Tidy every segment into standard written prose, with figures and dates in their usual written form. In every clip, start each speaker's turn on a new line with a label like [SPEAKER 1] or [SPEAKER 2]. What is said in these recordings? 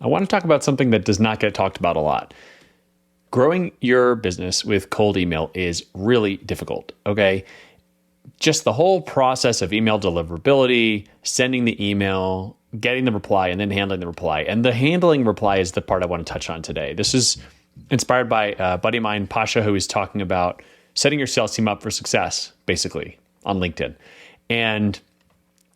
[SPEAKER 1] I want to talk about something that does not get talked about a lot. Growing your business with cold email is really difficult, okay? Just the whole process of email deliverability, sending the email, getting the reply, and then handling the reply. And the handling reply is the part I want to touch on today. This is inspired by a buddy of mine, Pasha, who is talking about setting your sales team up for success, basically, on LinkedIn. And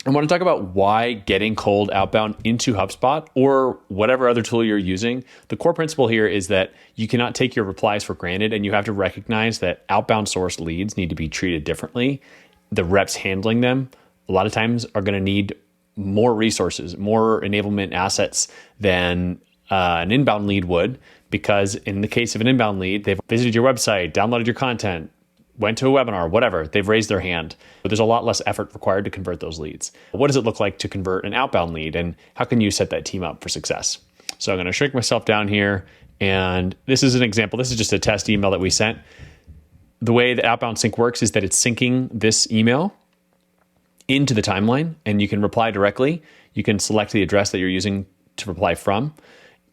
[SPEAKER 1] I want to talk about why getting cold outbound into HubSpot or whatever other tool you're using. The core principle here is that you cannot take your replies for granted, and you have to recognize that outbound sourced leads need to be treated differently. The reps handling them a lot of times are going to need more resources, more enablement assets than an inbound lead would, because in the case of an inbound lead, they've visited your website, downloaded your content, went to a webinar, whatever, they've raised their hand. But there's a lot less effort required to convert those leads. What does it look like to convert an outbound lead, and how can you set that team up for success? So I'm going to shrink myself down here, and this is an example. This is just a test email that we sent. The way that OutboundSync works is that it's syncing this email into the timeline, and you can reply directly. You can select the address that you're using to reply from,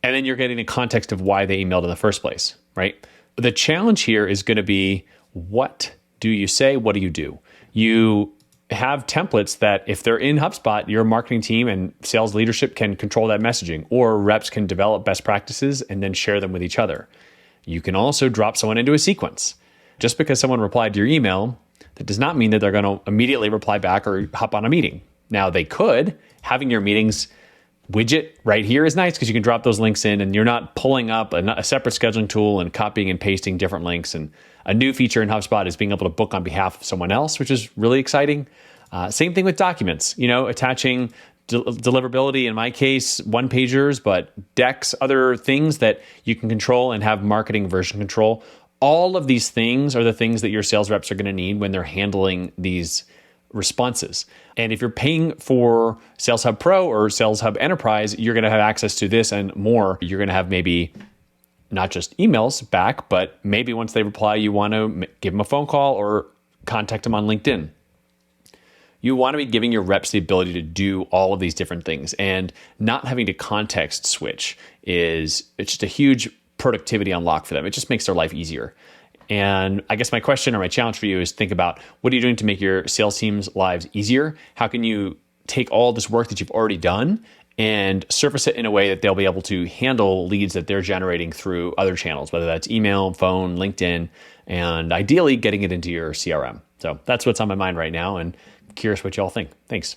[SPEAKER 1] and then you're getting the context of why they emailed in the first place, right? The challenge here is going to be, what do you say? What do you do? You have templates that if they're in HubSpot, your marketing team and sales leadership can control that messaging, or reps can develop best practices and then share them with each other. You can also drop someone into a sequence. Just because someone replied to your email, that does not mean that they're going to immediately reply back or hop on a meeting. Now they could. Having your meetings widget right here is nice because you can drop those links in and you're not pulling up a separate scheduling tool and copying and pasting different links. And a new feature in HubSpot is being able to book on behalf of someone else, which is really exciting. Same thing with documents, attaching deliverability, in my case, one-pagers, but decks, other things that you can control and have marketing version control. All of these things are the things that your sales reps are going to need when they're handling these responses. And if you're paying for Sales Hub Pro or Sales Hub Enterprise, you're going to have access to this and more. You're going to have maybe not just emails back, but maybe once they reply, you want to give them a phone call or contact them on LinkedIn. You want to be giving your reps the ability to do all of these different things, and not having to context switch it's just a huge productivity unlock for them. It just makes their life easier. And I guess my question or my challenge for you is think about, what are you doing to make your sales team's lives easier? How can you take all this work that you've already done and surface it in a way that they'll be able to handle leads that they're generating through other channels, whether that's email, phone, LinkedIn, and ideally getting it into your CRM. So that's what's on my mind right now, and I'm curious what y'all think. Thanks.